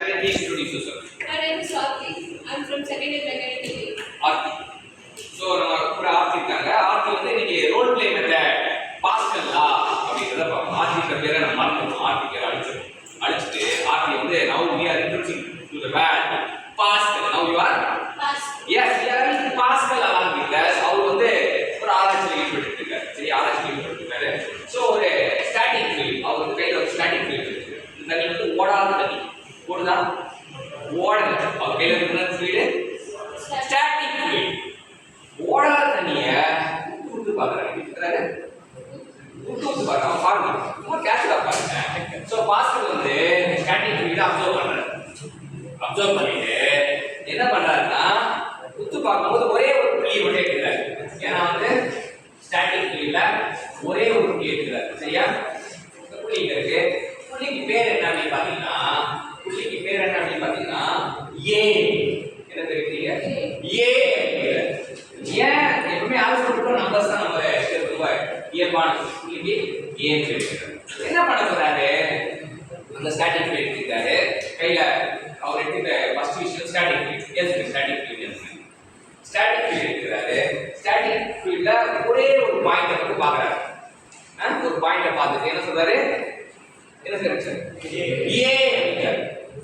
Please introduce yourself. My name is Aarti. I'm from second year mechanical. Aarti. So நம்ம கூட ஆர்த்தி இருக்காங்க. ஆர்த்தி வந்து இன்னைக்கு ரோல் பிளே மெத்தட் பாஸ்கல் லா அப்படிங்கறத பார்ப்போம். ஆர்த்தியோட பேரை நம்ம மறந்துட்டோம். ஆர்த்தி பேரை அழிச்சிட்டு ஆர்த்தி வந்து now we are introducing to the word Pascal. Now you are yes we are in Pascal along with us. அவர் வந்து ஒரு ஆராய்ச்சியில் ஈடுபட்டு இருக்காரு. சரி ஆராய்ச்சியில் ஈடுபட்டு இருக்காரு. ஸோ ஒரு ஸ்டாட்டிக் ஃபீல்ட் அவர் வந்து கையில் ஒரு ஸ்டாட்டிக் ஃபீல்ட் இருக்கு. இந்த தண்ணி வந்து ஓடாத தண்ணி ஓடுதா ஓடல அவர் கையில் இருக்கிற ஃபீல்டு ஸ்டாட்டிக் ஃபீல்ட் ஓடாத தண்ணிய ஊத்து பார்க்குறாங்க ஊத்து பார்க்குறாங்க பாருங்க ரொம்ப கேஷுவலாக பாருங்க. ஸோ பாஸ்கல் வந்து ஸ்டாட்டிக் ஃபீல்டை அப்சர்வ் பண்ணுறாரு. அப்சர்வ் பண்ணிட்டு என்ன பண்ணுறாருன்னா உத்து பார்க்கும்போது ஒரே ஒரு புள்ளியை மட்டும் எடுக்கிறாரு. ஏன்னா வந்து ஸ்டாட்டிக் ஃபீல்டில் ஒரே ஒரு புள்ளி எடுக்கிறாரு. சரியா புள்ளி இருக்கு. புள்ளிக்கு பேர் என்ன அப்படின்னு பார்த்தீங்கன்னா புள்ளிக்கு பேர் என்ன அப்படின்னு பார்த்தீங்கன்னா ஏ என்ன தெரியுங்க ஏ ஏன் எப்பவுமே ஆல்பபெட் நம்பர்ஸ் தான் நம்ம ரொம்ப இயல்பான புள்ளிக்கு ஏ என்ன பண்ண போறாரு அந்த ஸ்டாட்டிக் ஃபீல்ட் எடுத்துக்காரு கையில அவர் எடுத்துக்கிற ஃபர்ஸ்ட் விஷயம் ஸ்டாட்டிக் ஃபீல்ட் எதுக்கு ஸ்டாட்டிக் ஃபீல்ட் ஸ்டாட்டிக் ஃபீல்ட் எடுக்கிறாரு. ஸ்டாட்டிக் ஃபீல்ட்ல ஒரே ஒரு பாயிண்ட்டை மட்டும் பார்க்குறாரு. ஒரு பாயிண்ட்டை பார்த்துட்டு என்ன சொல்றாரு என்ன சார் ஏ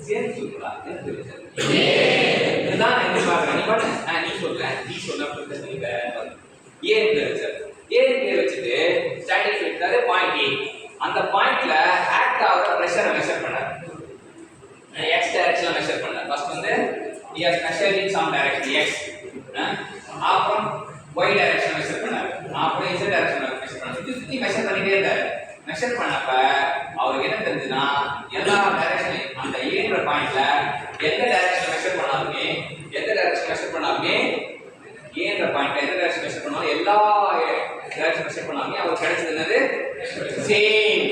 சேர்ந்து சொல்றா இதுதான் என்ன பார்க்குறேன் நீ பாட்டு நீ சொல்ற நீ சொல்ல ஏ சார் ஏ வச்சுட்டு ஸ்டாட்டிக் ஃபீல்ட்ல பாயிண்ட் ஏ அந்த பாயிண்ட்ல ஆக்ட் ஆகிற ப்ரெஷரை மெஷர் பண்ணாரு. எக்ஸ் டைரக்ஷன்ல மெஷர் பண்ணாரு. ஃபர்ஸ்ட் வந்து he has measured in some direction x அப்புறம் y டைரக்ஷன் மெஷர் பண்ணாரு. அப்புறம் z டைரக்ஷன்ல மெஷர் பண்ணாரு. சுத்தி மெஷர் பண்ணிட்டே இருந்தாரு. மெஷர் பண்ணப்ப அவருக்கு என்ன தெரிஞ்சுன்னா எல்லா டைரக்ஷன் அந்த ஏன்ற பாயிண்ட்ல எந்த டைரக்ஷன் மெஷர் பண்ணாலுமே ஏன்ற பாயிண்ட்ல எந்த டைரக்ஷன் மெஷர் பண்ணாலும் எல்லா டைரக்ஷன் மெஷர் பண்ணாலுமே அவருக்கு கிடைச்சது என்னது சேம்.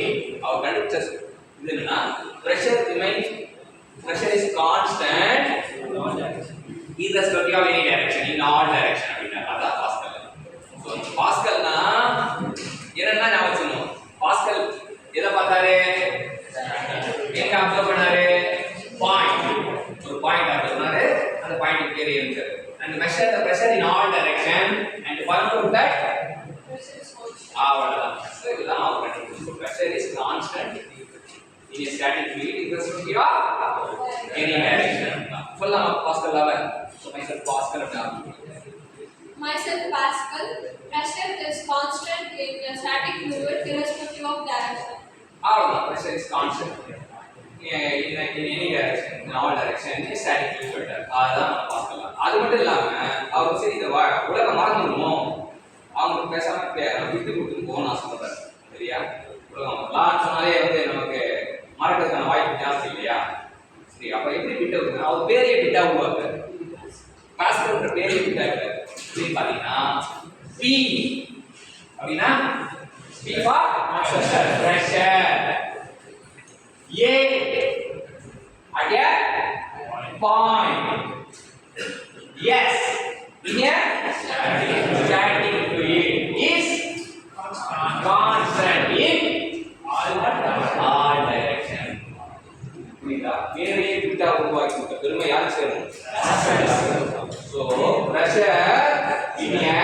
அவர் கண்டுபிடிச்ச இது என்னன்னா pressure is constant irrespective of any direction in all direction அப்படினா அதான் பாஸ்கல். சோ பாஸ்கல்னா என்னன்னா நான் வச்சுக்கணும். பாஸ்கல் எதை பார்த்தாரு எங்க அப்சர்வ் பண்ணாரு பாயிண்ட் ஒரு பாயிண்ட் அப்சர்வ் பண்ணாரு. அந்த பாயிண்ட் பேர் என்ன and measure the pressure in all direction and find out that அவ்வளவுதான். சோ இதுதான் அவர் கண்டுபிடிச்ச pressure is constant in a static field irrespective of any direction. சொல்லலாம் pascal லாவை. So myself Pascal Myself Pascal. Pressure is constant in a static fluid irrespective of direction. அவ்வளவுதான். Pressure is constant in any direction in all direction in a static fluid. அதான் pascal லா. அது மட்டும் இல்லாம அவர் சரி இந்த உலகம் மறந்துடுமோ அவங்க பேசாம விட்டு கொடுத்து போகணும் ஆசைப்படுறாரு. சரியா உலகம் லான்னு சொன்னாலே வந்து நமக்கு மறக்கிறதுக்கான வாய்ப்பு ஜாஸ்தி இல்லையா. சரி அப்ப எப்படி பிட் அவுட் அவர் பேரையே பிட்டா உருவாக்குறாரு. பாஸ்கல் பேரையே பிட்டா இருக்காரு. அப்படின்னு பாத்தீங்கன்னா பி அப்படின்னா பி ஃபார் பிரஷர் ஏ அங்கே பாயிண்ட் எஸ் இங்க static fluid is constant in all direction. புரியுதா வேறையே பிட்டா உருவாக்கி கொடுத்த பெருமை யாருக்கு சேரும். So pressure in a